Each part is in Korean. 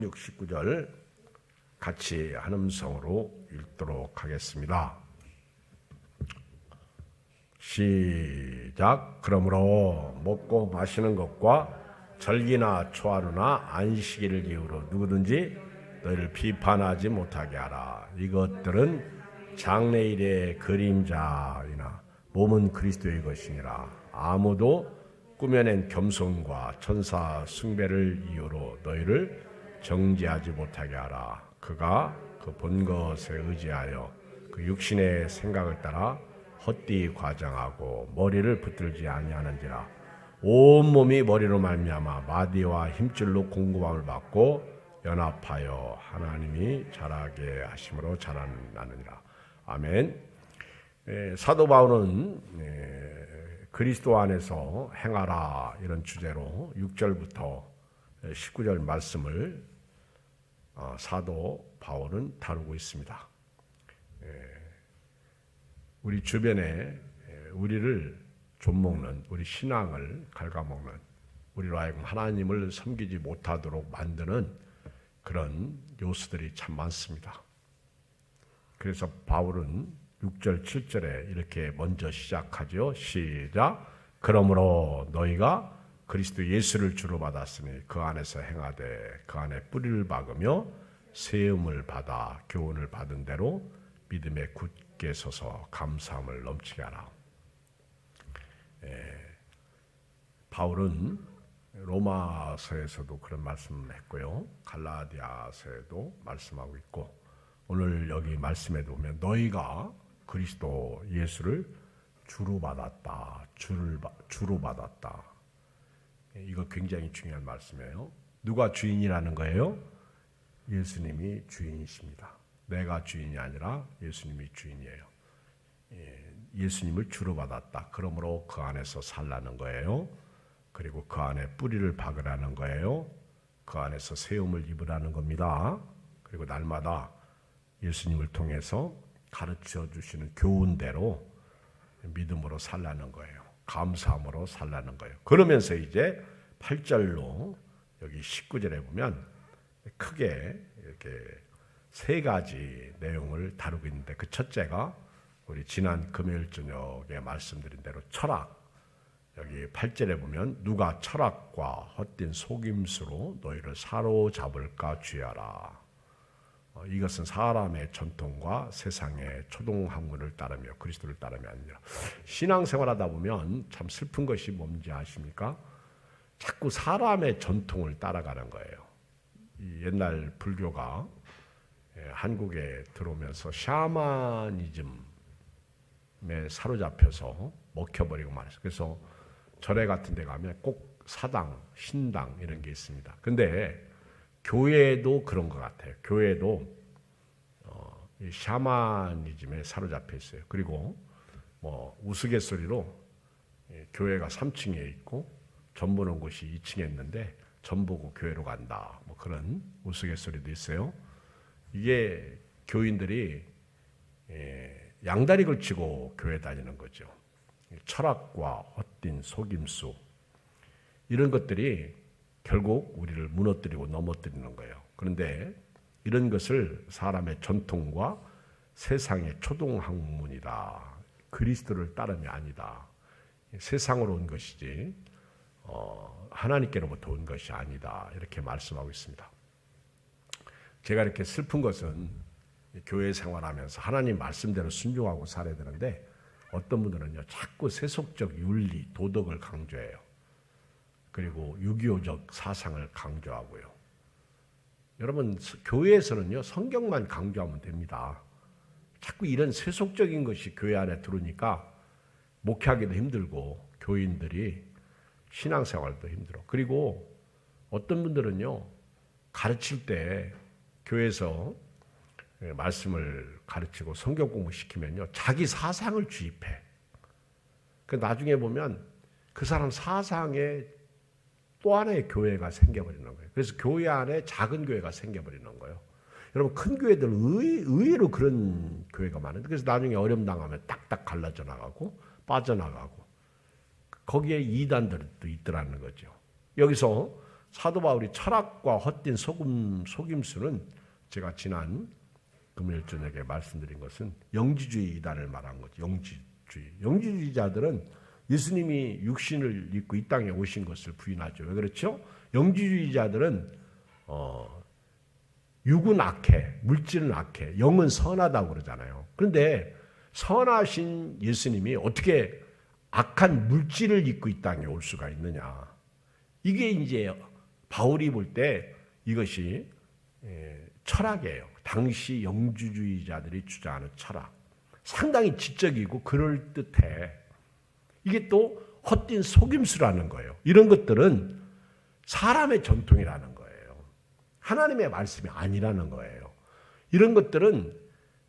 69절 같이 한 음성으로 읽도록 하겠습니다. 시작. 그러므로 먹고 마시는 것과 절기나 초하루나 안식일을 이유로 누구든지 너희를 비판하지 못하게 하라. 이것들은 장래일의 그림자이나 몸은 그리스도의 것이니라. 아무도 꾸며낸 겸손과 천사 숭배를 이유로 너희를 정죄하지 못하게 하라. 그가 그 본 것에 의지하여 그 육신의 생각을 따라 헛되이 과장하고 머리를 붙들지 아니하는지라. 온 몸이 머리로 말미암아 마디와 힘줄로 공급함을 받고 연합하여 하나님이 자라게 하심으로 자라나느니라. 아멘. 사도 바울은 그리스도 안에서 행하라 이런 주제로 6절부터 19절 말씀을 사도 바울은 다루고 있습니다. 우리 주변에 우리를 좀먹는, 우리 신앙을 갉아먹는, 우리로 하여금 하나님을 섬기지 못하도록 만드는 그런 요소들이 참 많습니다. 그래서 바울은 6절, 7절에 이렇게 먼저 시작하죠. 시작. 그러므로 너희가 그리스도 예수를 주로 받았으니 그 안에서 행하되 그 안에 뿌리를 박으며 세움을 받아 교훈을 받은 대로 믿음에 굳게 서서 감사함을 넘치게 하라. 바울은 로마서에서도 그런 말씀을 했고요. 갈라디아서에도 말씀하고 있고 오늘 여기 말씀에도 보면 너희가 그리스도 예수를 주로 받았다. 주로 받았다. 이거 굉장히 중요한 말씀이에요. 누가 주인이라는 거예요? 예수님이 주인이십니다. 내가 주인이 아니라 예수님이 주인이에요. 예수님을 주로 받았다. 그러므로 그 안에서 살라는 거예요. 그리고 그 안에 뿌리를 박으라는 거예요. 그 안에서 세움을 입으라는 겁니다. 그리고 날마다 예수님을 통해서 가르쳐 주시는 교훈대로 믿음으로 살라는 거예요. 감사함으로 살라는 거예요. 그러면서 이제 8절로 여기 19절에 보면 크게 이렇게 세 가지 내용을 다루고 있는데 그 첫째가 우리 지난 금요일 저녁에 말씀드린 대로 철학. 여기 8절에 보면 누가 철학과 헛된 속임수로 너희를 사로잡을까 주의하라. 이것은 사람의 전통과 세상의 초동학문을 따르며 그리스도를 따르며 아니라 신앙생활하다 보면 참 슬픈 것이 뭔지 아십니까? 자꾸 사람의 전통을 따라가는 거예요. 이 옛날 불교가 한국에 들어오면서 샤머니즘에 사로잡혀서 먹혀버리고 말았어요. 그래서 절에 같은 데 가면 꼭 사당, 신당 이런 게 있습니다. 근데 교회도 그런 것 같아요. 교회도 이 샤머니즘에 사로잡혀 있어요. 그리고 뭐 우스갯소리로 교회가 3층에 있고 전 보는 곳이 2층에 있는데 전 보고 교회로 간다. 뭐 그런 우스갯소리도 있어요. 이게 교인들이 양다리 걸치고 교회 다니는 거죠. 철학과 헛된 속임수 이런 것들이 결국 우리를 무너뜨리고 넘어뜨리는 거예요. 그런데 이런 것을 사람의 전통과 세상의 초동학문이다. 그리스도를 따름이 아니다. 세상으로 온 것이지 하나님께로부터 온 것이 아니다. 이렇게 말씀하고 있습니다. 제가 이렇게 슬픈 것은 교회 생활하면서 하나님 말씀대로 순종하고 살아야 되는데 어떤 분들은요 자꾸 세속적 윤리, 도덕을 강조해요. 그리고 유교적 사상을 강조하고요. 여러분 교회에서는요 성경만 강조하면 됩니다. 자꾸 이런 세속적인 것이 교회 안에 들어오니까 목회하기도 힘들고 교인들이 신앙생활도 힘들어. 그리고 어떤 분들은요 가르칠 때 교회에서 말씀을 가르치고 성경 공부시키면요 자기 사상을 주입해. 그 나중에 보면 그 사람 사상에 또 하나의 교회가 생겨버리는 거예요. 그래서 교회 안에 작은 교회가 생겨버리는 거예요. 여러분 큰 교회들 의외로 그런 교회가 많은데 그래서 나중에 어려움 당하면 딱딱 갈라져 나가고 빠져나가고 거기에 이단들도 있더라는 거죠. 여기서 사도 바울이 철학과 헛된 속임수는 제가 지난 금요일 저녁에 말씀드린 것은 영지주의 이단을 말한 거죠. 영지주의자들은 예수님이 육신을 입고 이 땅에 오신 것을 부인하죠. 왜 그렇죠? 영지주의자들은 육은 악해, 물질은 악해, 영은 선하다고 그러잖아요. 그런데 선하신 예수님이 어떻게 악한 물질을 입고 이 땅에 올 수가 있느냐. 이게 이제 바울이 볼 때 이것이 철학이에요. 당시 영지주의자들이 주장하는 철학. 상당히 지적이고 그럴듯해. 이게 또 헛된 속임수라는 거예요. 이런 것들은 사람의 전통이라는 거예요. 하나님의 말씀이 아니라는 거예요. 이런 것들은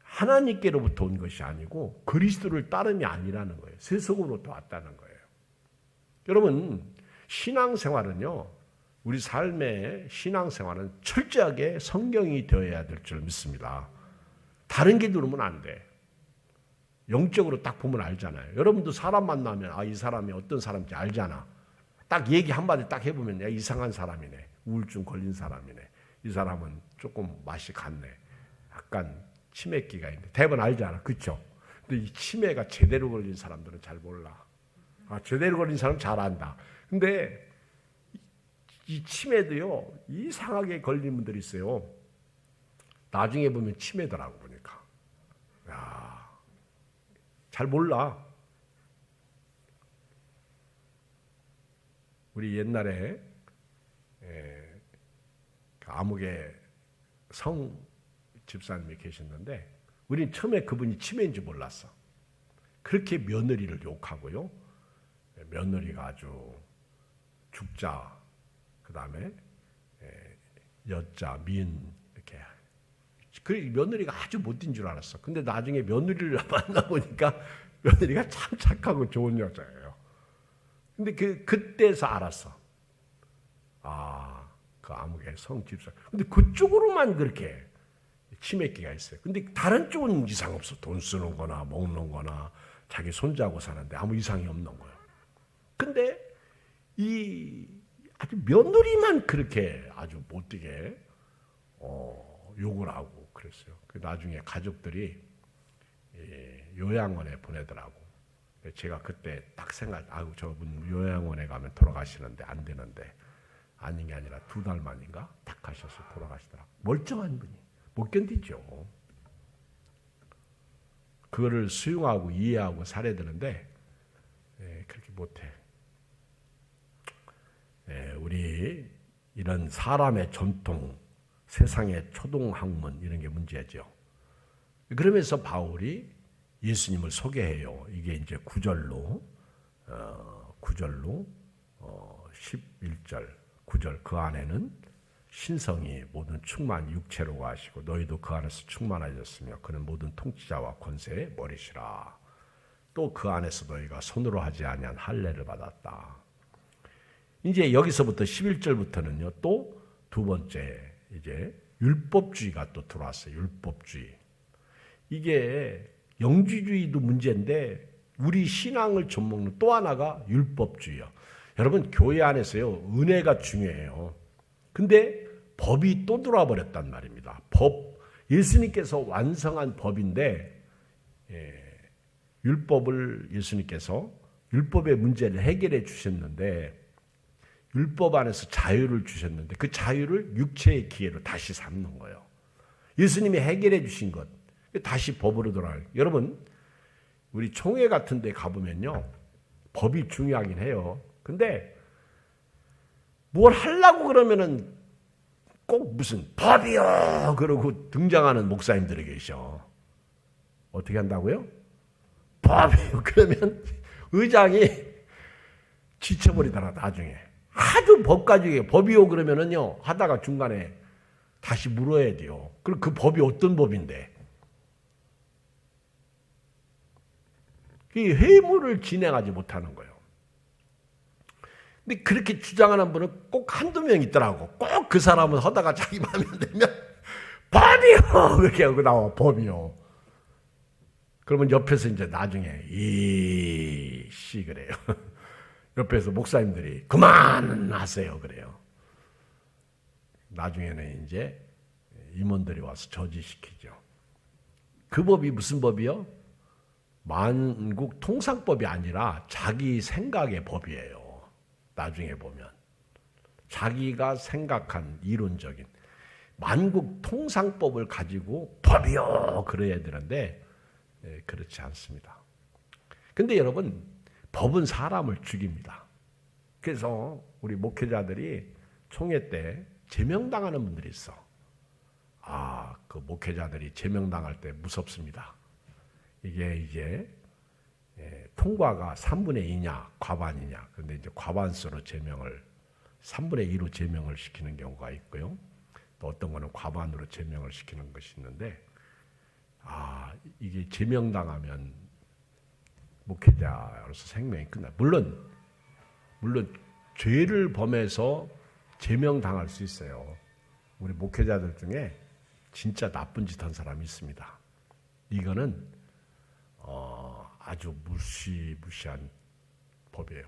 하나님께로부터 온 것이 아니고 그리스도를 따름이 아니라는 거예요. 세속으로부터 왔다는 거예요. 여러분, 신앙생활은요, 우리 삶의 신앙생활은 철저하게 성경이 되어야 될 줄 믿습니다. 다른 게 들으면 안 돼. 영적으로 딱 보면 알잖아요. 여러분도 사람 만나면 이 사람이 어떤 사람인지 알잖아. 딱 얘기 한마디 딱 해보면 야, 이상한 사람이네. 우울증 걸린 사람이네. 이 사람은 조금 맛이 갔네. 약간 치매기가 있네. 대부분 알잖아. 그렇죠? 근데 이 치매가 제대로 걸린 사람들은 잘 몰라. 제대로 걸린 사람은 잘 안다. 근데 이 치매도요, 이상하게 걸린 분들이 있어요. 나중에 보면 치매더라고 보니까. 야, 잘 몰라. 우리 옛날에 암흑의 성 집사님이 계셨는데 우리는 처음에 그분이 치매인 줄 몰랐어. 그렇게 며느리를 욕하고요. 며느리가 아주 죽자, 그 다음에 여자, 미인 이렇게. 그 며느리가 아주 못된 줄 알았어. 근데 나중에 며느리를 만나보니까 며느리가 참 착하고 좋은 여자예요. 근데 그때서 알았어. 그 암흑의 성 집사. 근데 그쪽으로만 그렇게 치매기가 있어요. 근데 다른 쪽은 이상 없어. 돈 쓰는 거나 먹는 거나 자기 손자하고 사는데 아무 이상이 없는 거예요. 근데 이 아주 며느리만 그렇게 아주 못되게 욕을 하고 그랬어요. 나중에 가족들이 요양원에 보내더라고. 제가 그때 딱 저분 요양원에 가면 돌아가시는데 안 되는데 아닌 게 아니라 2달 만인가 딱 가셔서 돌아가시더라고. 멀쩡한 분이 못 견디죠. 그거를 수용하고 이해하고 살아야 되는데 그렇게 못해. 우리 이런 사람의 전통, 세상의 초동학문 이런 게 문제죠. 그러면서 바울이 예수님을 소개해요. 이게 이제 9절로 11절 9절 그 안에는 신성이 모든 충만 육체로 가시고 너희도 그 안에서 충만하셨으며 그는 모든 통치자와 권세의 머리시라. 또 그 안에서 너희가 손으로 하지 아니한 할례를 받았다. 이제 여기서부터 11절부터는요. 또 두 번째 이제 율법주의가 또 들어왔어요. 율법주의. 이게 영지주의도 문제인데 우리 신앙을 좀먹는 또 하나가 율법주의요. 여러분 교회 안에서요. 은혜가 중요해요. 근데 법이 또 들어와 버렸단 말입니다. 예수님께서 완성한 법인데 율법을 예수님께서 율법의 문제를 해결해 주셨는데 율법 안에서 자유를 주셨는데 그 자유를 육체의 기회로 다시 삼는 거예요. 예수님이 해결해 주신 것 다시 법으로 돌아가요. 여러분 우리 총회 같은 데 가보면요. 법이 중요하긴 해요. 근데 뭘 하려고 그러면은 꼭 무슨 법이요 그러고 등장하는 목사님들이 계셔. 어떻게 한다고요? 법이요. 그러면 의장이 지쳐버리더라 나중에. 하도 법 가지고 법이요 그러면은요 하다가 중간에 다시 물어야 돼요. 그럼 그 법이 어떤 법인데? 이 회의를 진행하지 못하는 거예요. 근데 그렇게 주장하는 분은 꼭 한두 명 있더라고. 꼭 그 사람은 하다가 자기 마음에 안 들면 법이요 그렇게 하고 나와. 법이요. 그러면 옆에서 이제 나중에 이씨 그래요. 옆에서 목사님들이 그만하세요 그래요. 나중에는 이제 임원들이 와서 저지시키죠. 그 법이 무슨 법이요? 만국 통상법이 아니라 자기 생각의 법이에요. 나중에 보면 자기가 생각한 이론적인 만국 통상법을 가지고 법이요 그래야 되는데 그렇지 않습니다. 근데 여러분, 법은 사람을 죽입니다. 그래서 우리 목회자들이 총회 때 제명당하는 분들이 있어. 그 목회자들이 제명당할 때 무섭습니다. 이게 이제 통과가 3분의 2냐 과반이냐. 그런데 이제 과반수로 제명을 3분의 2로 제명을 시키는 경우가 있고요. 또 어떤 거는 과반으로 제명을 시키는 것이 있는데 이게 제명당하면 목회자로서 생명이 끝나. 물론 죄를 범해서 제명당할 수 있어요. 우리 목회자들 중에 진짜 나쁜 짓 한 사람이 있습니다. 이거는 아주 무시무시한 법이에요.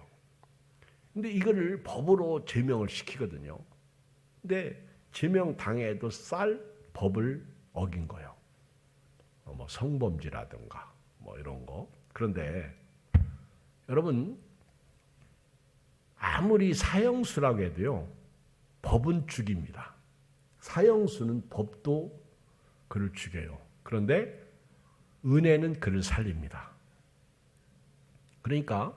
근데 이거를 법으로 제명을 시키거든요. 근데 제명당해도 쌀 법을 어긴 거예요. 뭐 성범죄라든가 뭐 이런 거. 그런데 여러분, 아무리 사형수라고 해도요, 법은 죽입니다. 사형수는 법도 그를 죽여요. 그런데 은혜는 그를 살립니다. 그러니까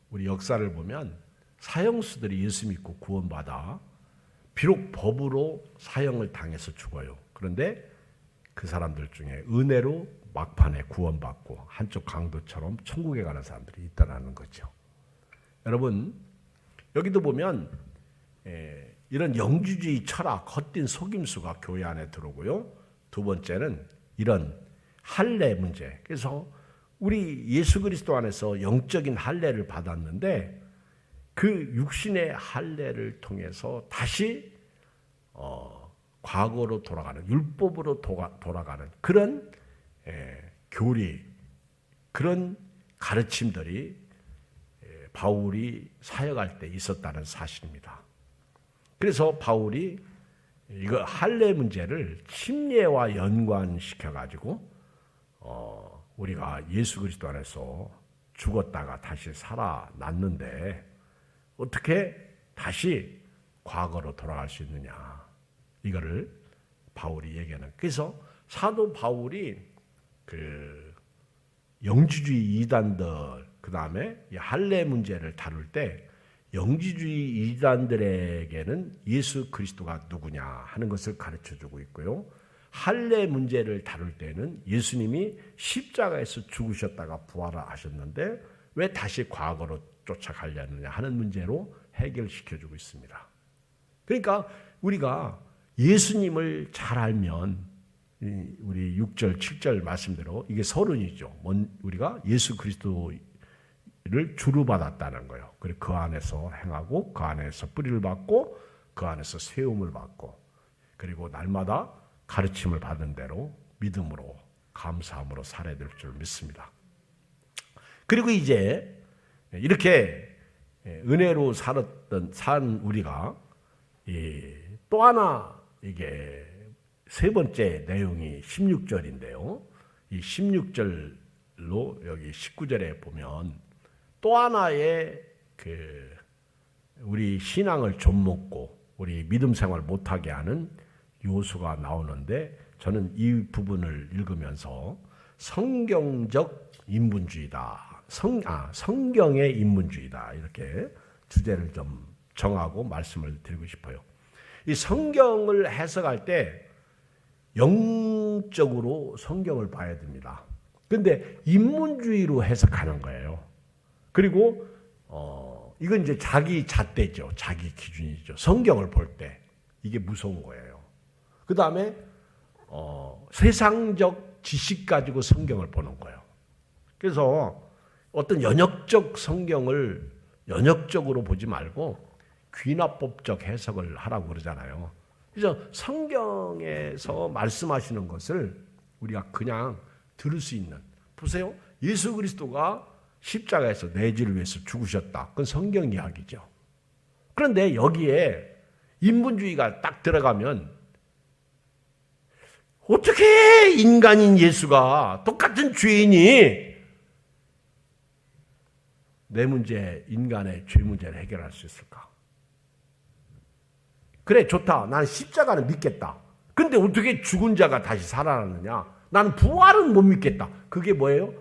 우리 역사를 보면 사형수들이 예수 믿고 구원받아 비록 법으로 사형을 당해서 죽어요. 그런데 그 사람들 중에 은혜로 막판에 구원받고 한쪽 강도처럼 천국에 가는 사람들이 있다는 거죠. 여러분, 여기도 보면 이런 영주주의 철학, 헛된 속임수가 교회 안에 들어오고요. 두 번째는 이런 할례 문제. 그래서 우리 예수 그리스도 안에서 영적인 할례를 받았는데 그 육신의 할례를 통해서 다시 과거로 돌아가는, 율법으로 돌아가는 그런 교리, 그런 가르침들이 바울이 사역할 때 있었다는 사실입니다. 그래서 바울이 이거 할례 문제를 침례와 연관시켜 가지고 우리가 예수 그리스도 안에서 죽었다가 다시 살아났는데 어떻게 다시 과거로 돌아갈 수 있느냐, 이거를 바울이 얘기하는. 그래서 사도 바울이 그 영주주의 이단들, 그 다음에 할례 문제를 다룰 때 영주주의 이단들에게는 예수 그리스도가 누구냐 하는 것을 가르쳐주고 있고요. 할례 문제를 다룰 때는 예수님이 십자가에서 죽으셨다가 부활하셨는데 왜 다시 과거로 쫓아가려느냐 하는 문제로 해결시켜주고 있습니다. 그러니까 우리가 예수님을 잘 알면 우리 6절, 7절 말씀대로 이게 서론이죠. 우리가 예수 그리스도를 주로 받았다는 거예요. 그리고 그 안에서 행하고 그 안에서 뿌리를 받고 그 안에서 세움을 받고 그리고 날마다 가르침을 받은 대로 믿음으로 감사함으로 살아야 될 줄 믿습니다. 그리고 이제 이렇게 은혜로 산 우리가 또 하나 이게 세 번째 내용이 16절인데요. 이 16절로 여기 19절에 보면 또 하나의 우리 신앙을 좀먹고 우리 믿음 생활 못하게 하는 요소가 나오는데 저는 이 부분을 읽으면서 성경적 인문주의다. 성경의 인문주의다. 이렇게 주제를 좀 정하고 말씀을 드리고 싶어요. 이 성경을 해석할 때 영적으로 성경을 봐야 됩니다. 그런데 인문주의로 해석하는 거예요. 그리고 이건 이제 자기 잣대죠. 자기 기준이죠. 성경을 볼 때 이게 무서운 거예요. 그 다음에 세상적 지식 가지고 성경을 보는 거예요. 그래서 어떤 연역적 성경을 연역적으로 보지 말고 귀납법적 해석을 하라고 그러잖아요. 그래서 성경에서 말씀하시는 것을 우리가 그냥 들을 수 있는, 보세요. 예수 그리스도가 십자가에서 내 죄를 위해서 죽으셨다. 그건 성경 이야기죠. 그런데 여기에 인본주의가 딱 들어가면 어떻게 인간인 예수가 똑같은 죄인이 내 문제, 인간의 죄 문제를 해결할 수 있을까? 그래, 좋다. 난 십자가는 믿겠다. 근데 어떻게 죽은 자가 다시 살아나느냐? 나는 부활은 못 믿겠다. 그게 뭐예요?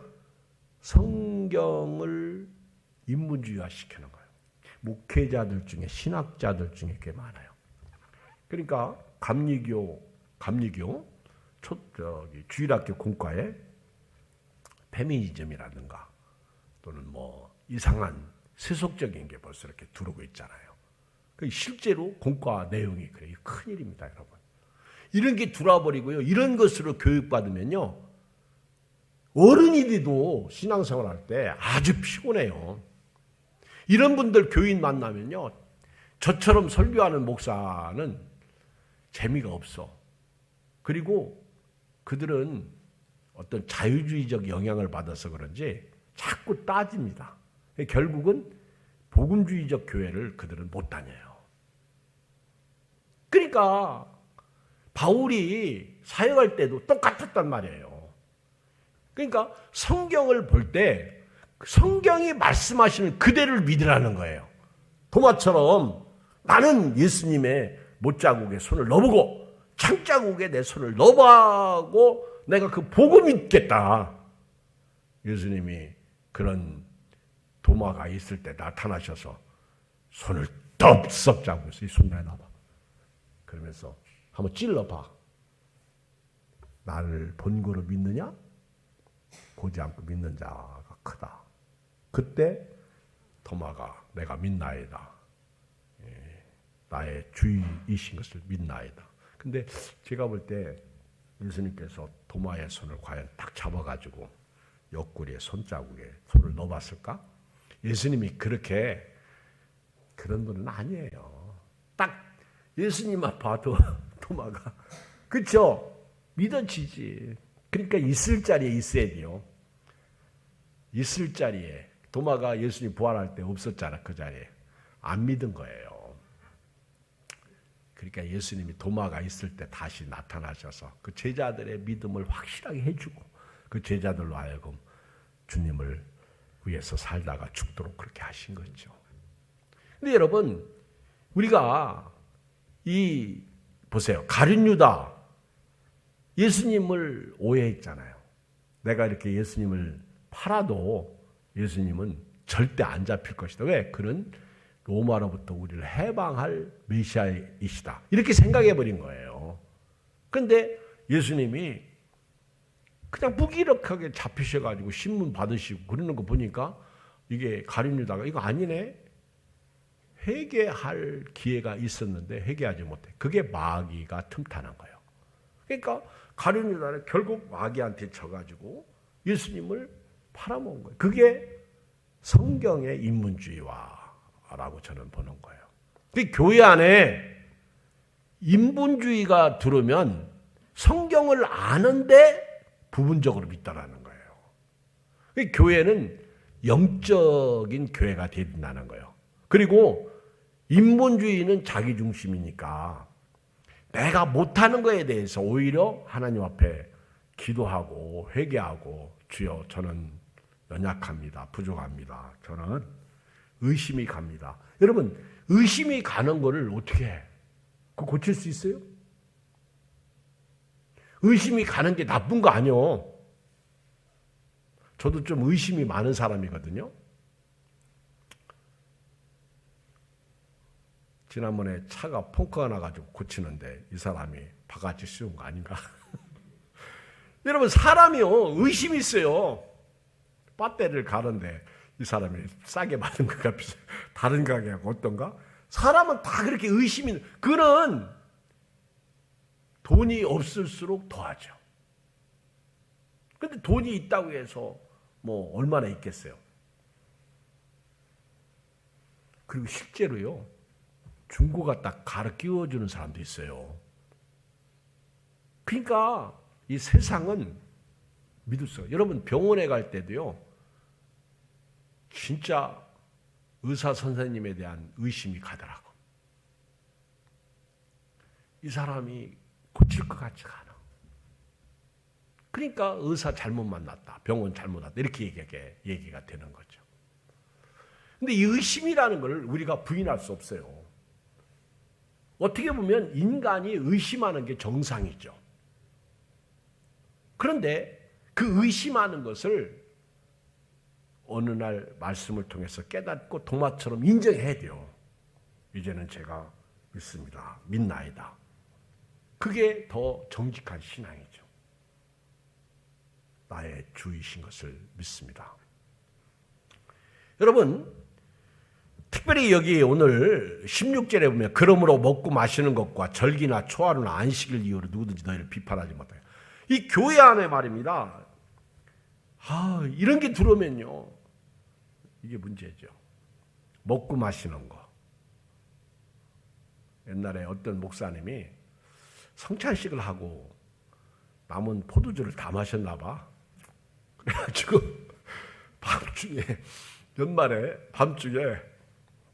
성경을 인본주의화 시키는 거예요. 목회자들 중에, 신학자들 중에 꽤 많아요. 그러니까 감리교 주일학교 공과에 페미니즘이라든가 또는 뭐 이상한 세속적인 게 벌써 이렇게 들어오고 있잖아요. 실제로 공과 내용이 그래요. 큰일입니다, 여러분. 이런 게 들어와 버리고요. 이런 것으로 교육받으면요. 어른이도 신앙생활할 때 아주 피곤해요. 이런 분들 교인 만나면요. 저처럼 설교하는 목사는 재미가 없어. 그리고 그들은 어떤 자유주의적 영향을 받아서 그런지 자꾸 따집니다. 결국은 복음주의적 교회를 그들은 못 다녀요. 그러니까 바울이 사역할 때도 똑같았단 말이에요. 그러니까 성경을 볼 때 성경이 말씀하시는 그대를 믿으라는 거예요. 도마처럼 나는 예수님의 못자국에 손을 넣어보고 창자국에 내 손을 넣어보고 내가 그 보고 믿겠다. 예수님이 그런 도마가 있을 때 나타나셔서 손을 덥석 잡으면서 이 손 내놔봐. 그러면서 한번 찔러봐. 나를 본고로 믿느냐? 보지 않고 믿는 자가 크다. 그때 도마가 내가 믿나이다. 나의 주인이신 것을 믿나이다. 근데 제가 볼 때 예수님께서 도마의 손을 과연 딱 잡아가지고 옆구리에 손자국에 손을 넣어봤을까? 예수님이 그렇게 그런 분은 아니에요. 딱 예수님만 봐도 도마가 그렇죠? 믿어지지. 그러니까 있을 자리에 있어야 돼요. 있을 자리에. 도마가 예수님 부활할 때 없었잖아. 그 자리에. 안 믿은 거예요. 그러니까 예수님이 도마가 있을 때 다시 나타나셔서 그 제자들의 믿음을 확실하게 해주고 그 제자들로 하여금 주님을 위해서 살다가 죽도록 그렇게 하신 거죠. 근데 여러분, 우리가 보세요. 가룟 유다 예수님을 오해했잖아요. 내가 이렇게 예수님을 팔아도 예수님은 절대 안 잡힐 것이다. 왜? 그는 로마로부터 우리를 해방할 메시아이시다. 이렇게 생각해버린 거예요. 그런데 예수님이 그냥 무기력하게 잡히셔가지고 신문 받으시고 그러는 거 보니까 이게 가룟 유다가 이거 아니네. 회개할 기회가 있었는데 회개하지 못해. 그게 마귀가 틈타는 거예요. 그러니까 가룟 유다는 결국 마귀한테 져가지고 예수님을 팔아먹은 거예요. 그게 성경의 인본주의화라고 저는 보는 거예요. 교회 안에 인본주의가 들어오면 성경을 아는데 부분적으로 믿다라는 거예요. 교회는 영적인 교회가 된다는 거예요. 그리고 인본주의는 자기 중심이니까 내가 못하는 거에 대해서 오히려 하나님 앞에 기도하고 회개하고 주여 저는 연약합니다. 부족합니다. 저는 의심이 갑니다. 여러분 의심이 가는 거를 어떻게 해? 그거 고칠 수 있어요? 의심이 가는 게 나쁜 거 아니요. 저도 좀 의심이 많은 사람이거든요. 지난번에 차가 펑크가 나가지고 고치는데 이 사람이 바가지 씌운 거 아닌가? 여러분 사람이요 의심이 있어요. 배터리를 가는데 이 사람이 싸게 받은 거가 다른 가게하고 어떤가? 사람은 다 그렇게 의심이 그는 돈이 없을수록 더하죠. 근데 돈이 있다고 해서 뭐 얼마나 있겠어요. 그리고 실제로요. 중고가 딱 갈아 끼워주는 사람도 있어요. 그러니까 이 세상은 믿을 수가. 여러분 병원에 갈 때도요. 진짜 의사 선생님에 대한 의심이 가더라고. 이 사람이 고칠 것 같지가 않아. 그러니까 의사 잘못 만났다, 병원 잘못 왔다 이렇게 얘기가 되는 거죠. 근데 이 의심이라는 걸 우리가 부인할 수 없어요. 어떻게 보면 인간이 의심하는 게 정상이죠. 그런데 그 의심하는 것을 어느 날 말씀을 통해서 깨닫고 도마처럼 인정해야 돼요. 이제는 제가 믿습니다. 믿나이다. 그게 더 정직한 신앙이죠. 나의 주이신 것을 믿습니다. 여러분, 특별히 여기 오늘 16절에 보면 그러므로 먹고 마시는 것과 절기나 초하루나 안식일 이유로 누구든지 너희를 비판하지 못하게. 이 교회 안에 말입니다. 이런 게 들어오면요, 이게 문제죠. 먹고 마시는 거. 옛날에 어떤 목사님이 성찬식을 하고 남은 포도주를 다 마셨나 봐. 그래가지고 밤중에, 연말에 밤중에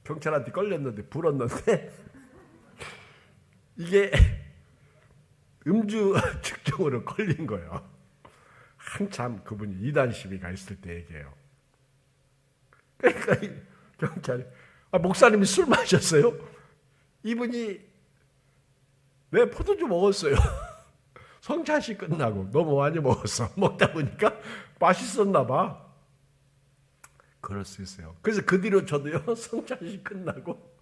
경찰한테 걸렸는데, 불었는데 이게 음주 측정으로 걸린 거예요. 한참 그분이 이단 시비가 있을 때 얘기해요. 그러니까 경찰이, 목사님이 술 마셨어요? 이분이 내 포도주 먹었어요. 성찬식 끝나고 너무 많이 먹었어. 먹다 보니까 맛있었나 봐. 그럴 수 있어요. 그래서 그 뒤로 저도요, 성찬식 끝나고,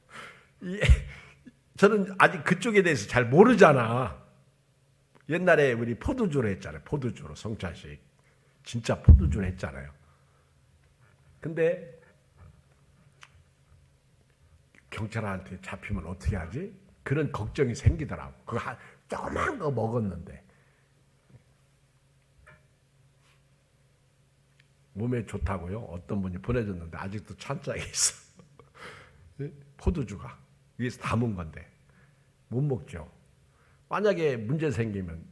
저는 아직 그쪽에 대해서 잘 모르잖아. 옛날에 우리 포도주로 했잖아요. 포도주로 성찬식. 진짜 포도주로 했잖아요. 근데 경찰한테 잡히면 어떻게 하지? 그런 걱정이 생기더라고. 그거 조그만 거 먹었는데. 몸에 좋다고요? 어떤 분이 보내줬는데 아직도 찬장에 있어. 포도주가. 위에서 담은 건데 못 먹죠. 만약에 문제 생기면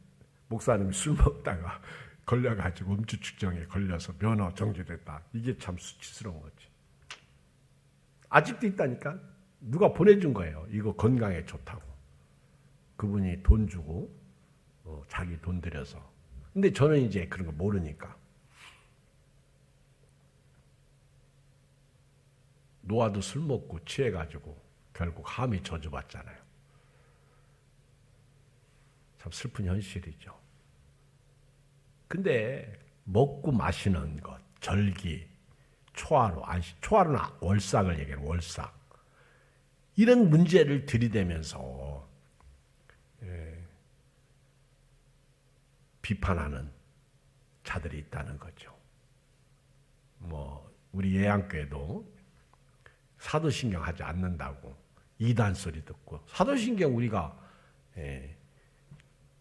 목사님이 술 먹다가 걸려가지고 음주 측정에 걸려서 면허 정지됐다. 이게 참 수치스러운 거지. 아직도 있다니까. 누가 보내준 거예요. 이거 건강에 좋다고. 그분이 돈 주고 자기 돈 들여서. 근데 저는 이제 그런 거 모르니까. 노아도 술 먹고 취해가지고 결국 함이 저주받잖아요. 참 슬픈 현실이죠. 근데 먹고 마시는 것, 절기, 초하루, 안식, 초하루는 월삭을 얘기해요. 월삭. 이런 문제를 들이대면서 비판하는 자들이 있다는 거죠. 우리 예양교회도 사도신경 하지 않는다고 이단 소리 듣고, 사도신경 우리가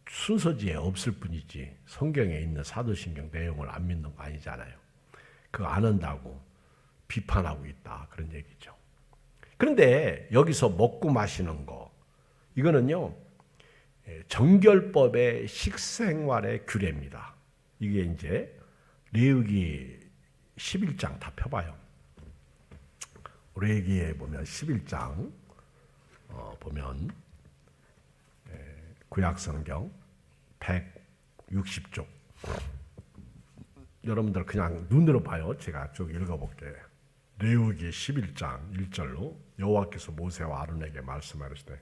순서지에 없을 뿐이지 성경에 있는 사도신경 내용을 안 믿는 거 아니잖아요. 그거 안 한다고 비판하고 있다, 그런 얘기죠. 그런데 여기서 먹고 마시는 거, 이거는요 정결법의 식생활의 규례입니다. 이게 이제 레위기 11장 다 펴봐요. 레위기에 보면 11장 보면 구약성경 160쪽. 여러분들 그냥 눈으로 봐요. 제가 쭉 읽어볼게요. 레위기 11장 1절로 여호와께서 모세와 아론에게 말씀하시되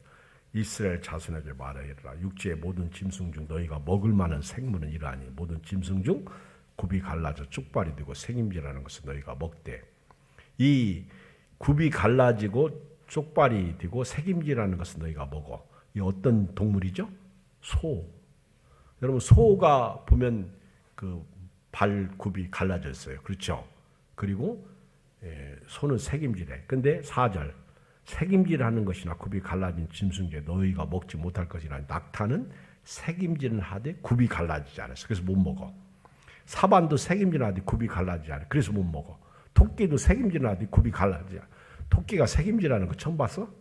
이스라엘 자손에게 말하기를 육지의 모든 짐승 중 너희가 먹을 만한 생물은 이러하니 모든 짐승 중 굽이 갈라져 쪽발이 되고 생임질하는 것을 너희가 먹되, 이 굽이 갈라지고 쪽발이 되고 색임질하는 것은 너희가 먹어. 이 어떤 동물이죠? 소. 여러분 소가 보면 그 발굽이 갈라져 있어요. 그렇죠? 그리고 소는 색임질해. 근데 4절 색임질하는 것이나 굽이 갈라진 짐승 중에 너희가 먹지 못할 것이라. 낙타는 색임질은 하되 굽이 갈라지지 않았어. 그래서 못 먹어. 사반도 색임질하되 굽이 갈라지지 않아. 그래서 못 먹어. 토끼도 색임질하되 굽이 갈라지지 않아. 토끼가 색임질하는 거 처음 봤어?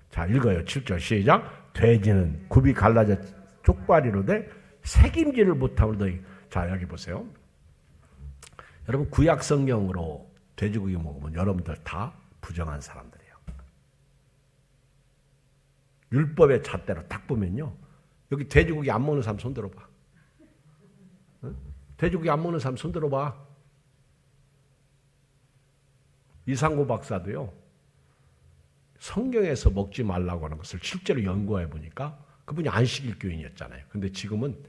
자, 읽어요. 7절 시작. 돼지는 굽이 갈라져 쪽발이로 돼 색임질을 못하고 너희. 자, 여기 보세요. 여러분 구약 성경으로 돼지고기 먹으면 여러분들 다 부정한 사람들이에요. 율법의 잣대로 딱 보면요. 여기 돼지고기 안 먹는 사람 손 들어봐. 응? 돼지고기 안 먹는 사람 손 들어봐. 이상고 박사도요. 성경에서 먹지 말라고 하는 것을 실제로 연구해 보니까 그분이 안식일교인이었잖아요. 근데 지금은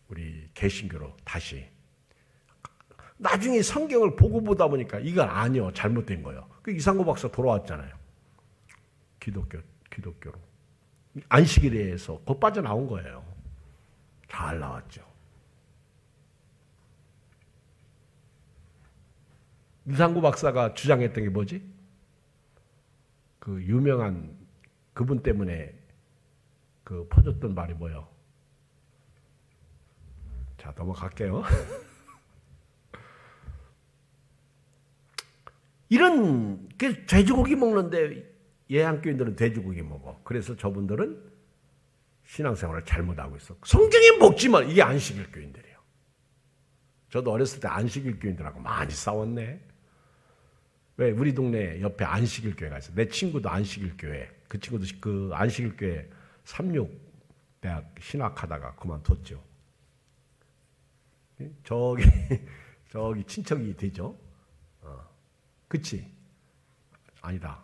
우리 개신교로 다시 나중에 성경을 보고 보다 보니까 이건 아니요. 잘못된 거예요. 그 이상고 박사 돌아왔잖아요. 기독교로. 안식일에서 곧 빠져나온 거예요. 잘 나왔죠. 이상고 박사가 주장했던 게 뭐지? 그 유명한 그분 때문에 그 퍼졌던 말이 뭐예요? 자, 넘어갈게요. 이런 돼지고기 먹는데 예양교인들은 돼지고기 먹어. 그래서 저분들은 신앙생활을 잘못하고 있어. 성경에 먹지만 이게 안식일 교인들이에요. 저도 어렸을 때 안식일 교인들하고 많이 싸웠네. 왜? 우리 동네 옆에 안식일 교회가 있어. 내 친구도 안식일 교회. 그 친구도 그 안식일 교회 36대학 신학하다가 그만뒀죠. 저기 친척이 되죠. 그치? 아니다.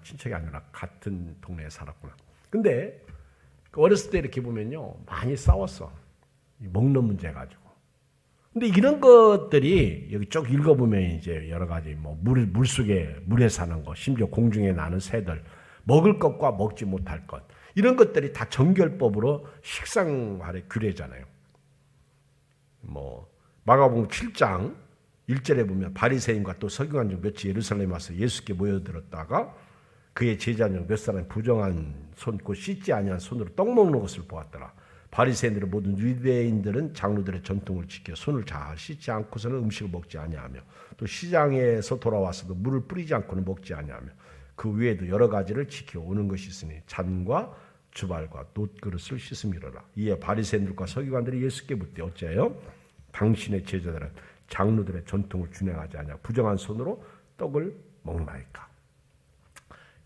친척이 아니라 같은 동네에 살았구나. 근데 어렸을 때 이렇게 보면요. 많이 싸웠어. 먹는 문제 가지고. 근데 이런 것들이 여기 쭉 읽어보면 이제 여러 가지 뭐 물속에, 물에 사는 것, 심지어 공중에 나는 새들, 먹을 것과 먹지 못할 것. 이런 것들이 다 정결법으로 식생활의 규례잖아요. 뭐, 마가복음 7장 1절에 보면 바리새인과 또 서기관 중 몇이 예루살렘에 와서 예수께 모여들었다가 그의 제자 중 몇 사람이 부정한 손, 곧 씻지 아니한 손으로 떡 먹는 것을 보았더라. 바리새인들은 모든 유대인들은 장로들의 전통을 지켜 손을 잘 씻지 않고서는 음식을 먹지 아니하며 또 시장에서 돌아와서도 물을 뿌리지 않고는 먹지 아니하며 그 외에도 여러 가지를 지켜 오는 것이 있으니 잔과 주발과 놋그릇을 씻음이로라. 이에 바리새인들과 서기관들이 예수께 묻되 어찌하여 당신의 제자들은 장로들의 전통을 준행하지 않냐 부정한 손으로 떡을 먹나이까.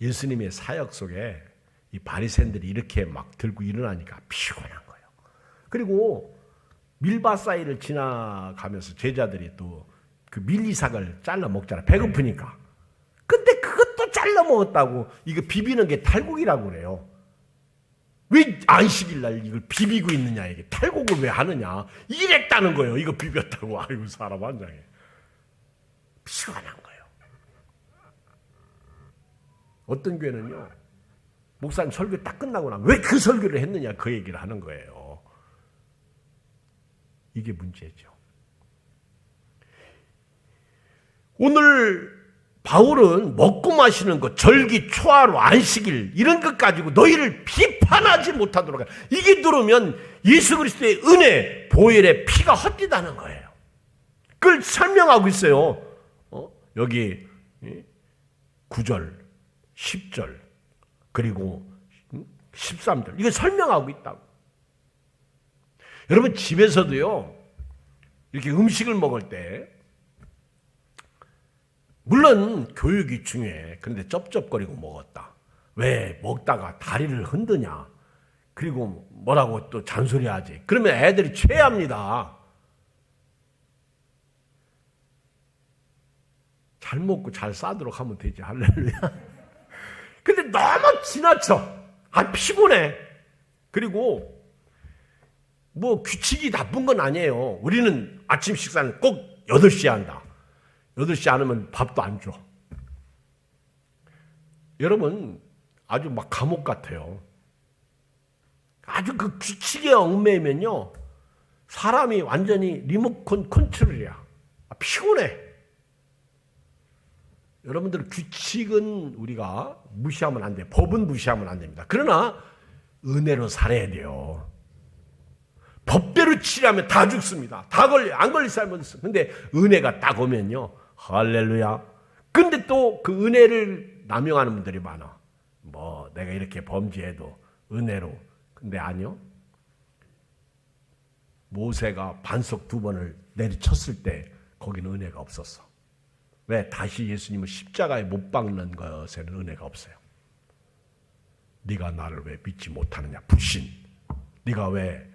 예수님의 사역 속에 이 바리새인들이 이렇게 막 들고 일어나니까 피곤한 거예요. 그리고 밀밭 사이를 지나가면서 제자들이 또 그 밀리삭을 잘라 먹잖아요. 배고프니까. 근데 그것도 잘라 먹었다고 이거 비비는 게 탈곡이라고 그래요. 왜 안식일 날 이걸 비비고 있느냐, 이게 탈곡을 왜 하느냐, 이랬다는 거예요. 이거 비볐다고. 아이고 사람 환장해. 피곤한 거예요. 어떤 교회는요, 목사님 설교 딱 끝나고 나면 왜 그 설교를 했느냐 그 얘기를 하는 거예요. 이게 문제죠. 오늘 바울은 먹고 마시는 것, 절기, 초하루, 안식일 이런 것 가지고 너희를 비판하지 못하도록 해. 이게 들으면 예수 그리스도의 은혜, 보혈의 피가 헛디다는 거예요. 그걸 설명하고 있어요. 여기 9절, 10절 그리고 13절 이거 설명하고 있다고. 여러분 집에서도요 이렇게 음식을 먹을 때 물론 교육이 중요해. 그런데 쩝쩝거리고 먹었다. 왜 먹다가 다리를 흔드냐. 그리고 뭐라고 또 잔소리하지. 그러면 애들이 체합니다. 잘 먹고 잘 싸도록 하면 되지. 할렐루야. 근데 너무 지나쳐. 피곤해. 그리고 뭐 규칙이 나쁜 건 아니에요. 우리는 아침 식사는 꼭 8시에 한다. 8시 안 하면 밥도 안 줘. 여러분 아주 막 감옥 같아요. 아주 그 규칙에 얽매이면요 사람이 완전히 리모컨 컨트롤이야. 피곤해. 여러분들 규칙은 우리가 무시하면 안 돼. 법은 무시하면 안 됩니다. 그러나 은혜로 살아야 돼요. 법대로 치려면 다 죽습니다. 다 걸려. 안 걸릴 사람은 있어. 근데 은혜가 딱 오면요. 할렐루야. 근데 또 그 은혜를 남용하는 분들이 많아. 뭐 내가 이렇게 범죄해도 은혜로. 근데 아니요. 모세가 반석 2번을 내리쳤을 때 거기는 은혜가 없었어. 왜? 다시 예수님을 십자가에 못 박는 것에는 은혜가 없어요. 네가 나를 왜 믿지 못하느냐 불신. 네가 왜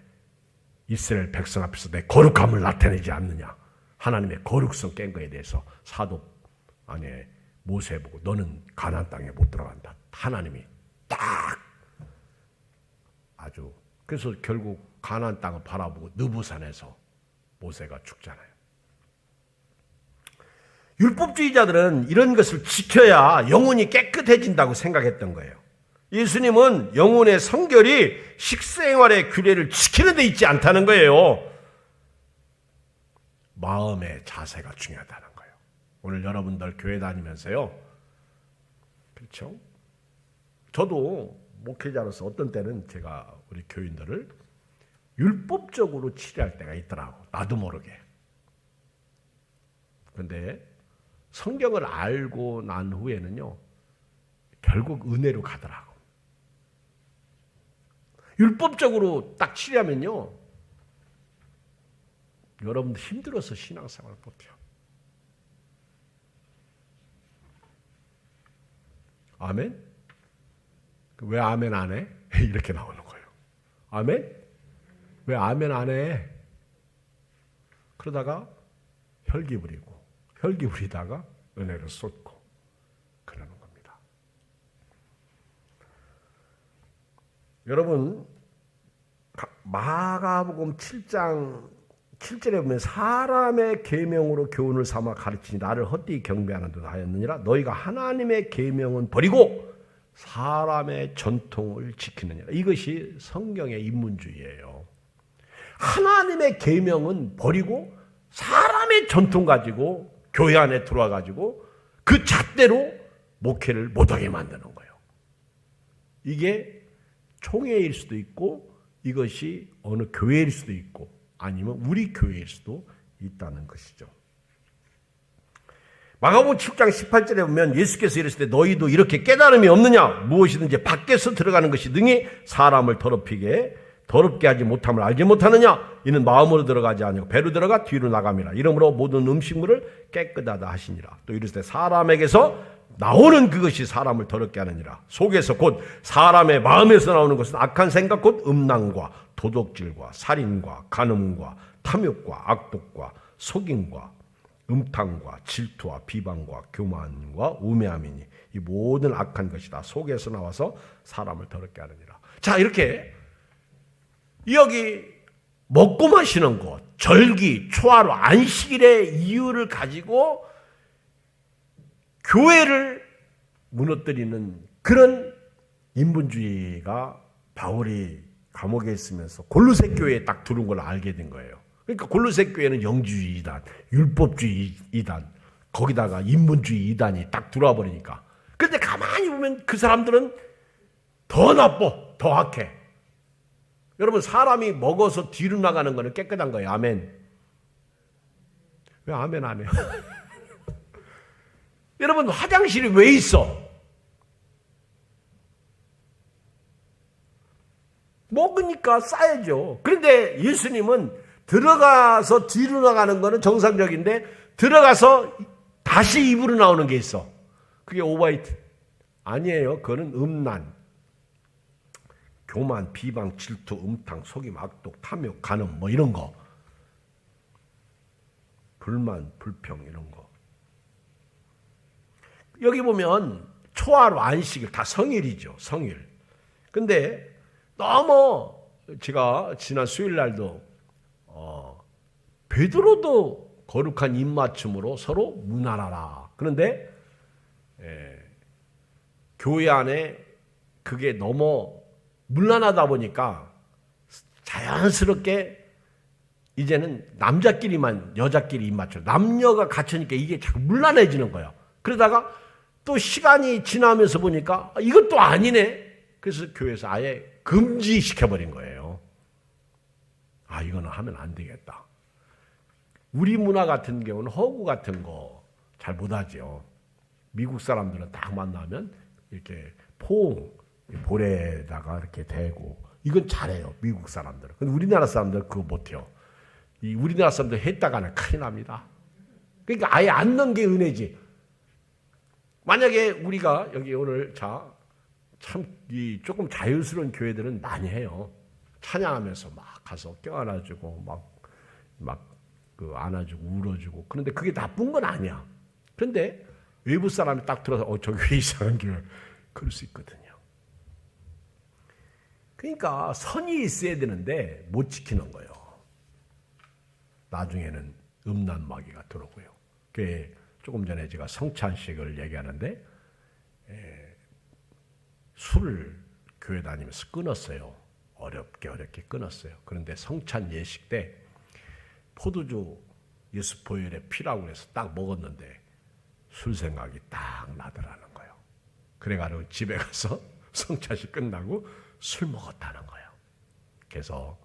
이스라엘 백성 앞에서 내 거룩함을 나타내지 않느냐. 하나님의 거룩성 깬 거에 대해서 사도 안에 모세 보고 너는 가나안 땅에 못 들어간다. 하나님이 딱 아주 그래서 결국 가나안 땅을 바라보고 느부산에서 모세가 죽잖아요. 율법주의자들은 이런 것을 지켜야 영혼이 깨끗해진다고 생각했던 거예요. 예수님은 영혼의 성결이 식생활의 규례를 지키는 데 있지 않다는 거예요. 마음의 자세가 중요하다는 거예요. 오늘 여러분들 교회 다니면서요. 그렇죠? 저도 목회자로서 어떤 때는 제가 우리 교인들을 율법적으로 치료할 때가 있더라고. 나도 모르게. 근데 성경을 알고 난 후에는요. 결국 은혜로 가더라고. 율법적으로 딱 치료하면요. 여러분들 힘들어서 신앙생활을 못해요. 아멘? 왜 아멘 안 해? 이렇게 나오는 거예요. 아멘? 왜 아멘 안 해? 그러다가 혈기 부리다가 은혜를 쏟고 그러는 겁니다. 여러분 마가복음 7장 7절에 보면 사람의 계명으로 교훈을 삼아 가르치니 나를 헛되이 경배하는 듯 하였느니라. 너희가 하나님의 계명은 버리고 사람의 전통을 지키느니라. 이것이 성경의 인문주의예요. 하나님의 계명은 버리고 사람의 전통 가지고 교회 안에 들어와 가지고 그 잣대로 목회를 못하게 만드는 거예요. 이게 총회일 수도 있고 이것이 어느 교회일 수도 있고 아니면 우리 교회일 수도 있다는 것이죠. 마가복음 7장 18절에 보면 예수께서 이르시되 너희도 이렇게 깨달음이 없느냐. 무엇이든지 밖에서 들어가는 것이 능히 사람을 더럽게 하지 못함을 알지 못하느냐. 이는 마음으로 들어가지 아니고 배로 들어가 뒤로 나감이라. 이러므로 모든 음식물을 깨끗하다 하시니라. 또 이르시되 사람에게서 나오는 그것이 사람을 더럽게 하느니라. 속에서 곧 사람의 마음에서 나오는 것은 악한 생각 곧 음란과 도둑질과 살인과 간음과 탐욕과 악독과 속임과 음탕과 질투와 비방과 교만과 우매함이니 이 모든 악한 것이다. 속에서 나와서 사람을 더럽게 하느니라. 자, 이렇게 여기 먹고 마시는 것, 절기, 초하루, 안식일의 이유를 가지고 교회를 무너뜨리는 그런 인본주의가 바울이 감옥에 있으면서 골로새 교회에 딱 들어온 걸 알게 된 거예요. 그러니까 골로새 교회는 영주주의 이단, 율법주의 이단, 거기다가 인본주의 이단이 딱 들어와 버리니까. 그런데 가만히 보면 그 사람들은 더 나빠, 더 악해. 여러분 사람이 먹어서 뒤로 나가는 거는 깨끗한 거예요. 아멘. 왜 아멘 안 해요? 여러분 화장실이 왜 있어? 먹으니까 싸야죠. 그런데 예수님은 들어가서 뒤로 나가는 거는 정상적인데 들어가서 다시 입으로 나오는 게 있어. 그게 오바이트. 아니에요. 그거는 음란, 교만, 비방, 질투, 음탕, 속임, 악독, 탐욕, 간음 뭐 이런 거. 불만, 불평 이런 거. 여기 보면 초하루 안식일 다 성일이죠. 성일. 근데 너무 제가 지난 수요일 날도 베드로도 거룩한 입맞춤으로 서로 문안하라. 그런데 교회 안에 그게 너무 문란하다 보니까 자연스럽게 이제는 남자끼리만 여자끼리 입맞춰. 남녀가 갖추니까 이게 자꾸 문란해지는 거예요. 그러다가 또 시간이 지나면서 보니까 이것도 아니네. 그래서 교회에서 아예 금지시켜버린 거예요. 아, 이거는 하면 안 되겠다. 우리 문화 같은 경우는 허구 같은 거 잘 못하죠. 미국 사람들은 딱 만나면 이렇게 볼에다가 이렇게 대고 이건 잘해요. 미국 사람들은. 근데 우리나라 사람들은 그거 못해요. 이 우리나라 사람들 했다가는 큰일 납니다. 그러니까 아예 안 넣는 게 은혜지. 만약에 우리가 여기 오늘 참 조금 자유스러운 교회들은 많이 해요. 찬양하면서 막 가서 껴안아주고 막 그 안아주고 울어주고. 그런데 그게 나쁜 건 아니야. 그런데 외부 사람이 딱 들어서 저 교회 이상한 교회, 그럴 수 있거든요. 그러니까 선이 있어야 되는데 못 지키는 거예요. 나중에는 음란마귀가 들어오고요. 그게 조금 전에 제가 성찬식을 얘기하는데 술을 교회 다니면서 끊었어요. 어렵게 끊었어요. 그런데 성찬 예식 때 포도주 예수 보혈의 피라고 해서 딱 먹었는데 술 생각이 딱 나더라는 거예요. 그래가지고 집에 가서 성찬식 끝나고 술 먹었다는 거예요. 그래서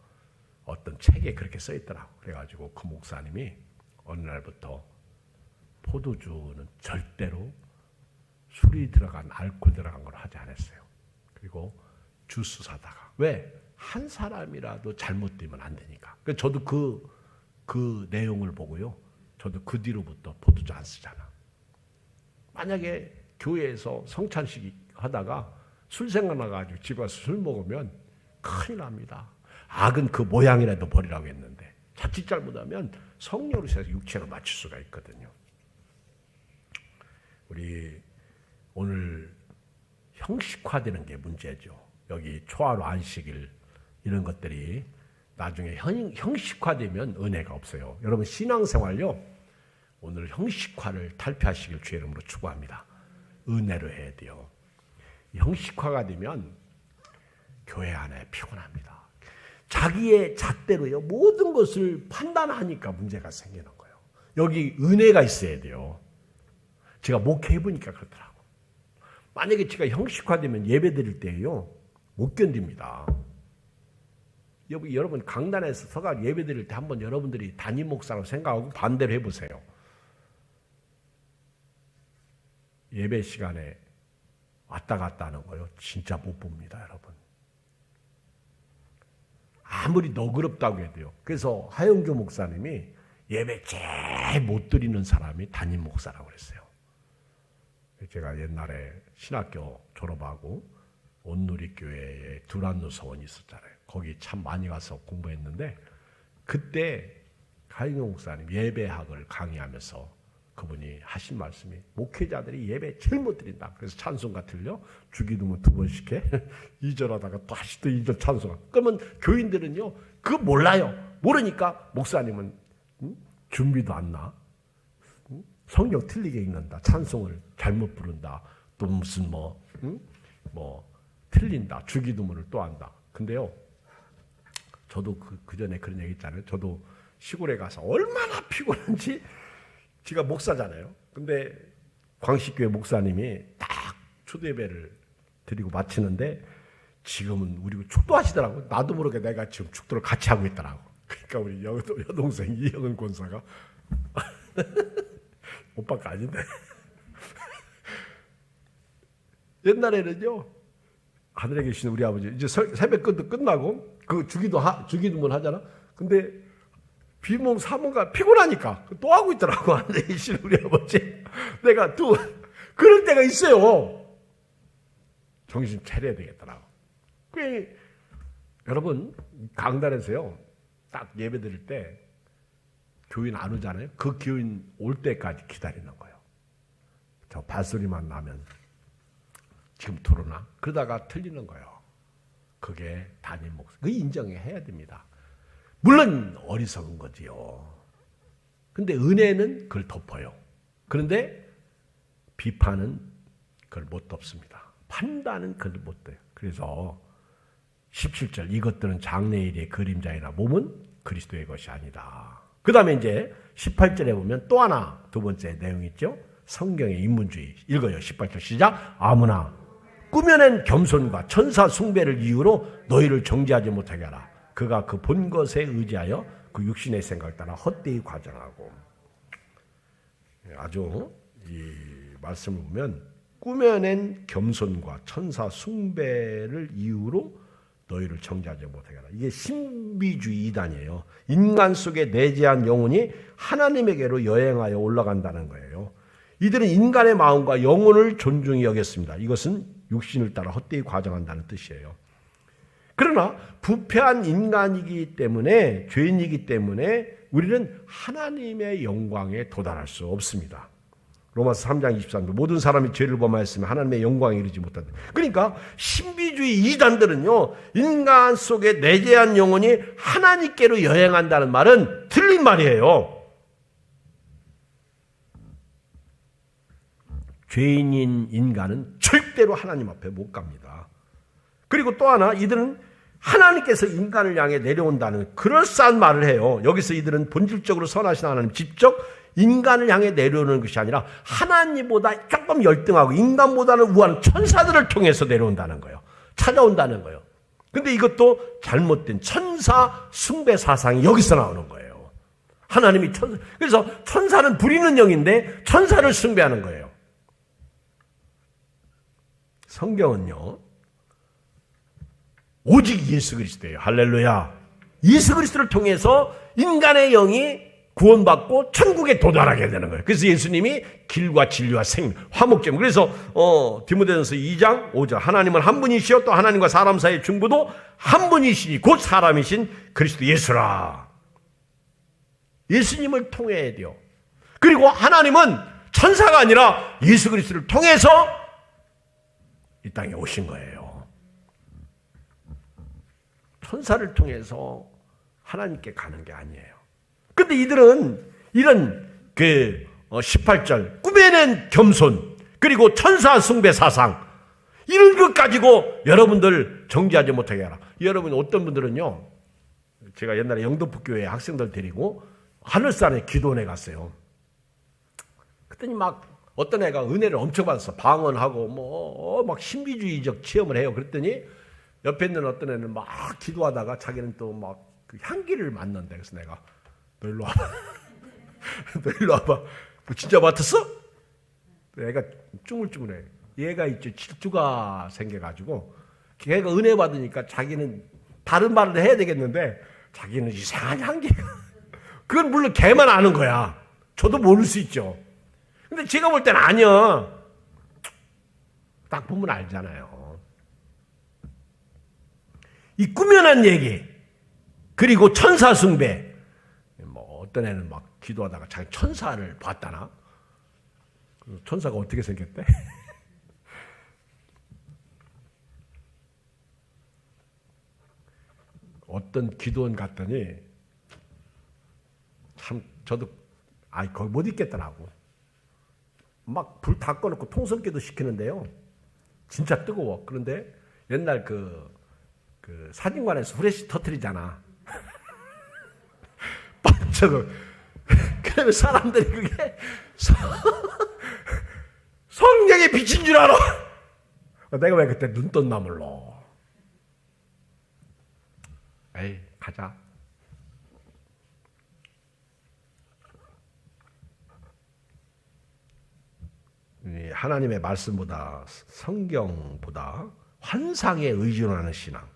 어떤 책에 그렇게 써 있더라고. 그래가지고 그 목사님이 어느 날부터 포도주는 절대로 술이 들어간 알코올 들어간 걸 하지 않았어요. 그리고 주스 사다가 왜? 한 사람이라도 잘못되면 안 되니까. 그래서 저도 그 내용을 보고요. 저도 그 뒤로부터 포도주 안 쓰잖아. 만약에 교회에서 성찬식 하다가 술 생각나가지고 집에 와서 술 먹으면 큰일 납니다. 악은 그 모양이라도 버리라고 했는데 자칫 잘못하면 성령으로 해서 육체로 맞출 수가 있거든요. 우리 오늘 형식화되는 게 문제죠. 여기 초하루 안식일 이런 것들이 나중에 형식화되면 은혜가 없어요. 여러분 신앙생활요. 오늘 형식화를 탈피하시길 주의 이름으로 축복합니다. 은혜로 해야 돼요. 형식화가 되면 교회 안에 피곤합니다. 자기의 잣대로요. 모든 것을 판단하니까 문제가 생기는 거예요. 여기 은혜가 있어야 돼요. 제가 목회해보니까 그렇더라고. 만약에 제가 형식화되면 예배 드릴 때요. 못 견딥니다. 여러분 강단에서 서가 예배 드릴 때 한번 여러분들이 담임 목사라고 생각하고 반대로 해보세요. 예배 시간에 왔다 갔다 하는 거요. 진짜 못 봅니다, 여러분. 아무리 너그럽다고 해도요. 그래서 하영조 목사님이 예배 제일 못 드리는 사람이 담임 목사라고 그랬어요. 제가 옛날에 신학교 졸업하고 온누리교회에 두란노 서원이 있었잖아요. 거기 참 많이 가서 공부했는데 그때 하영조 목사님 예배학을 강의하면서 그분이 하신 말씀이 목회자들이 예배 제일 못 드린다. 그래서 찬송가 틀려 주기도문 2번씩 해. 2절 하다가 다시 또 2절 찬송가. 그러면 교인들은요 그거 몰라요. 모르니까 목사님은 준비도 안 나. 성경 틀리게 읽는다. 찬송을 잘못 부른다. 또 무슨 뭐 틀린다. 주기도문을 또 한다. 근데요 저도 그 전에 그런 얘기 있잖아요. 저도 시골에 가서 얼마나 피곤한지. 제가 목사잖아요. 근데 광식교회 목사님이 딱 초대배를 드리고 마치는데 지금은 우리 축도하시더라고. 나도 모르게 내가 지금 축도를 같이 하고 있더라고. 그러니까 우리 여동생 이영은 권사가 오빠가 아닌데 옛날에는요 하늘에 계신 우리 아버지 이제 새벽기도 끝나고 그 주기도문 하잖아. 근데 비몽 사몽가 피곤하니까 또 하고 있더라고. 하늘에 계신 우리 아버지. 내가 또 그럴 때가 있어요. 정신 차려야 되겠더라고. 여러분 강단에서요 딱 예배 드릴 때 교인 안 오잖아요. 그 교인 올 때까지 기다리는 거예요. 저 발소리만 나면 지금 들어오나? 그러다가 틀리는 거예요. 그게 담임 목사. 그 인정해야 됩니다. 물론 어리석은 거지요. 근데 은혜는 그걸 덮어요. 그런데 비판은 그걸 못 덮습니다. 판단은 그걸 못 덮어요. 그래서 17절 이것들은 장래일의 그림자이나 몸은 그리스도의 것이 아니다. 그 다음에 이제 18절에 보면 또 하나 두 번째 내용 있죠. 성경의 인문주의 읽어요. 18절 시작. 아무나 꾸며낸 겸손과 천사 숭배를 이유로 너희를 정죄하지 못하게 하라. 그가 그 본 것에 의지하여 그 육신의 생각 따라 헛되이 과장하고. 아주 이 말씀을 보면 꾸며낸 겸손과 천사 숭배를 이유로 너희를 정죄하지 못하게 하라. 이게 신비주의 이단이에요. 인간 속에 내재한 영혼이 하나님에게로 여행하여 올라간다는 거예요. 이들은 인간의 마음과 영혼을 존중히 여겼습니다. 이것은 육신을 따라 헛되이 과정한다는 뜻이에요. 그러나 부패한 인간이기 때문에, 죄인이기 때문에 우리는 하나님의 영광에 도달할 수 없습니다. 로마서 3장 23절 모든 사람이 죄를 범하였으면 하나님의 영광에 이르지 못한다. 그러니까 신비주의 이단들은요, 인간 속에 내재한 영혼이 하나님께로 여행한다는 말은 틀린 말이에요. 죄인인 인간은 절대로 하나님 앞에 못 갑니다. 그리고 또 하나, 이들은 하나님께서 인간을 향해 내려온다는 그럴싸한 말을 해요. 여기서 이들은 본질적으로 선하신 하나님, 직접 인간을 향해 내려오는 것이 아니라 하나님보다 조금 열등하고 인간보다는 우월한 천사들을 통해서 내려온다는 거예요. 찾아온다는 거예요. 근데 이것도 잘못된 천사 숭배 사상이 여기서 나오는 거예요. 하나님이 천사, 그래서 천사는 부리는 영인데 천사를 숭배하는 거예요. 성경은요, 오직 예수 그리스도예요. 할렐루야. 예수 그리스도를 통해서 인간의 영이 구원받고 천국에 도달하게 되는 거예요. 그래서 예수님이 길과 진리와 생명, 화목제물. 그래서 디모데전서 2장 5절 하나님은 한 분이시요 또 하나님과 사람 사이의 중보도 한 분이시니 곧 사람이신 그리스도 예수라. 예수님을 통해야 돼요. 그리고 하나님은 천사가 아니라 예수 그리스도를 통해서 이 땅에 오신 거예요. 천사를 통해서 하나님께 가는 게 아니에요. 근데 이들은 이런 18절 꿈에는 겸손, 그리고 천사 숭배 사상, 이런 것 가지고 여러분들 정지하지 못하게 하라. 여러분, 어떤 분들은요, 제가 옛날에 영도포교회 학생들 데리고 하늘산에 기도원에 갔어요. 그랬더니 막 어떤 애가 은혜를 엄청 받았어. 방언하고 막 신비주의적 체험을 해요. 그랬더니 옆에 있는 어떤 애는 막 기도하다가 자기는 또 막 그 향기를 맡는데, 그래서 내가 너 일로 와봐. 너 일로 와봐. 너 진짜 맡았어? 애가 쭈물쭈물해. 얘가 있죠, 질투가 생겨가지고 걔가 은혜 받으니까 자기는 다른 말을 해야 되겠는데 자기는 이상한 향기가. 그건 물론 걔만 아는 거야. 저도 모를 수 있죠. 근데 제가 볼 때는 아니야. 딱 보면 알잖아요. 이 꾸며난 얘기, 그리고 천사 숭배. 어떤 애는 막 기도하다가 자기 천사를 봤다나? 천사가 어떻게 생겼대? 어떤 기도원 갔더니 참 저도 거기 못 있겠더라고. 막 불 다 꺼놓고 통성기도 시키는데요. 진짜 뜨거워. 그런데 옛날 그 사진관에서 후레쉬 터뜨리잖아. 반짝을. 그러면 사람들이 그게 성령의 빛인 줄 알아. 내가 왜 그때 눈 떴나 몰라. 에이, 가자. 하나님의 말씀보다, 성경보다 환상에 의존하는 신앙,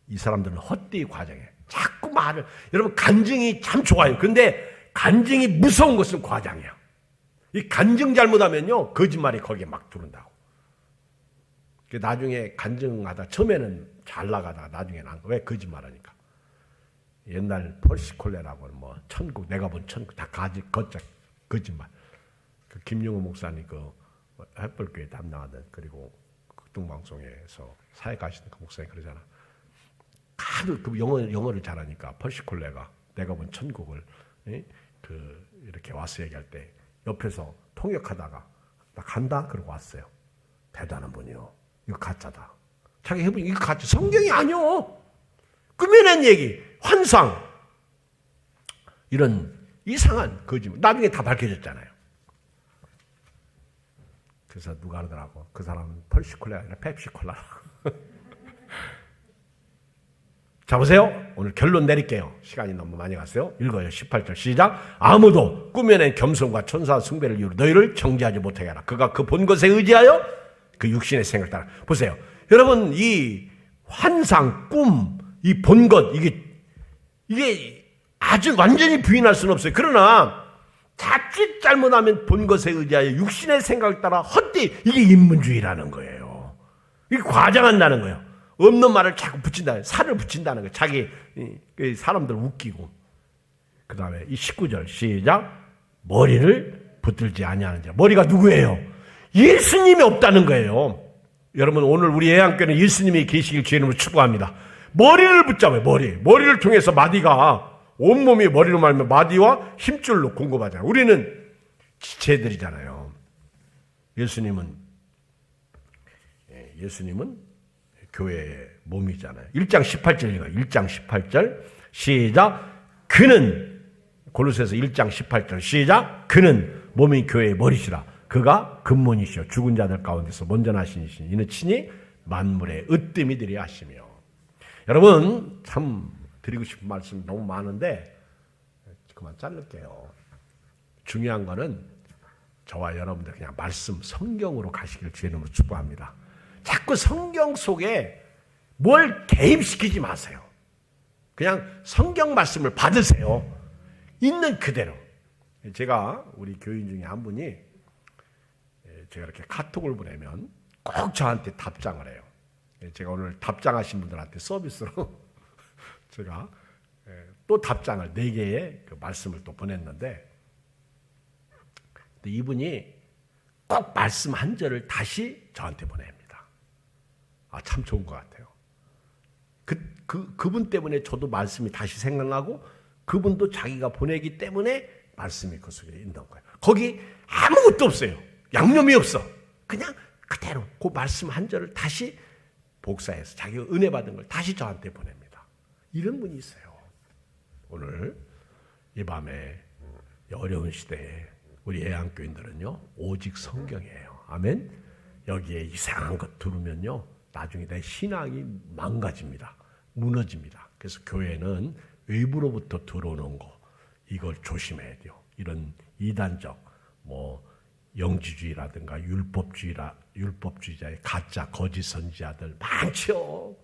이 사람들은 헛되이 과정에 자꾸 말을, 여러분 간증이 참 좋아요. 근데 간증이 무서운 것은 과장이에요. 이 간증 잘못하면요, 거짓말이 거기에 막 들어온다고. 나중에 간증하다 처음에는 잘 나가다가 나중에는 안, 왜? 거짓말하니까. 옛날 펄시콜레라고 천국, 내가 본 천국 다 거짓말. 그 김용호 목사님 햇벌교회 담당하던, 그리고 극동방송에서 사역하시는 그 목사님 그러잖아. 하도 그 영어를 잘하니까 펄시콜레가 내가 본 천국을 이렇게 와서 얘기할 때 옆에서 통역하다가 나 간다 그러고 왔어요. 대단한 분이요. 이거 가짜다. 자기 해보니 이거 가짜. 성경이 아니요. 꾸며낸 얘기, 환상, 이런 이상한 거짓말. 나중에 다 밝혀졌잖아요. 그래서 누가 하더라고. 그 사람은 펄시콜레가 아니라 펩시콜라라고. 자, 보세요. 오늘 결론 내릴게요. 시간이 너무 많이 갔어요. 읽어요. 18절 시작. 아무도 꾸며낸 겸손과 천사 숭배를 이유로 너희를 정죄하지 못하게 하라. 그가 그 본 것에 의지하여 그 육신의 생각 따라. 보세요. 여러분, 이 환상, 꿈, 이 본 것, 이게 아주 완전히 부인할 수는 없어요. 그러나 자칫 잘못하면 본 것에 의지하여 육신의 생각을 따라 헛되이, 이게 인문주의라는 거예요. 이게 과장한다는 거예요. 없는 말을 자꾸 붙인다. 살을 붙인다는 거예요. 자기 사람들 웃기고. 그 다음에 이 19절 시작. 머리를 붙들지 아니하는 자. 머리가 누구예요? 예수님이 없다는 거예요. 여러분 오늘 우리 애양교회는 예수님이 계시길 주의 이름으로 축복합니다. 머리를 붙잡아요. 머리를 통해서 마디가 온몸이 머리로 말면 마디와 힘줄로 공급하잖아요. 우리는 지체들이잖아요. 예수님은 교회의 몸이잖아요. 1장 18절 읽어요. 1장 18절 시작. 그는 골로새서 1장 18절 시작. 그는 몸이 교회의 머리시라. 그가 근본이시여 죽은 자들 가운데서 먼저 나신 이시니 이는 친히 만물의 으뜸이 되려 하시며. 여러분 참 드리고 싶은 말씀이 너무 많은데 그만 자를게요. 중요한 거는 저와 여러분들 그냥 말씀 성경으로 가시길 주의 이름으로 축복합니다. 자꾸 성경 속에 뭘 개입시키지 마세요. 그냥 성경 말씀을 받으세요. 있는 그대로. 제가 우리 교인 중에 한 분이 제가 이렇게 카톡을 보내면 꼭 저한테 답장을 해요. 제가 오늘 답장하신 분들한테 서비스로 제가 또 답장을 4개의 그 말씀을 또 보냈는데 이분이 꼭 말씀 한 절을 다시 저한테 보냅니다. 참 좋은 것 같아요. 그분 때문에 저도 말씀이 다시 생각나고 그분도 자기가 보내기 때문에 말씀이 그 속에 있는 거예요. 거기 아무것도 없어요. 양념이 없어. 그냥 그대로 그 말씀 한 절을 다시 복사해서 자기가 은혜 받은 걸 다시 저한테 보냅니다. 이런 분이 있어요. 오늘 이 밤에 어려운 시대에 우리 애양교인들은요 오직 성경이에요. 아멘. 여기에 이상한 것 들으면요 나중에 내 신앙이 망가집니다. 무너집니다. 그래서 교회는 외부로부터 들어오는 거 이걸 조심해야 돼요. 이런 이단적 영지주의라든가 율법주의자의 가짜 거짓 선지자들 많죠.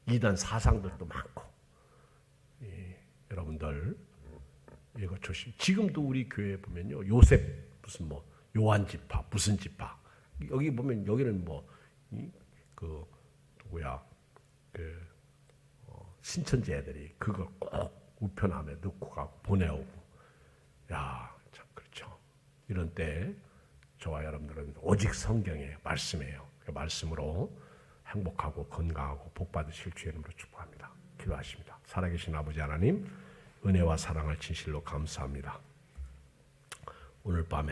이단 사상들도 많고. 여러분들 이거 조심. 지금도 우리 교회에 보면요 요셉 무슨 요한 지파 무슨 지파 여기 보면 여기는 신천지 애들이 그걸 꼭 우편함에 넣고 가고 보내오고. 야, 참 그렇죠. 이런 때 저와 여러분들은 오직 성경의 말씀이에요. 그 말씀으로 행복하고 건강하고 복 받으실 주의 이름으로 축복합니다. 기도하십니다. 살아계신 아버지 하나님, 은혜와 사랑을 진실로 감사합니다. 오늘 밤에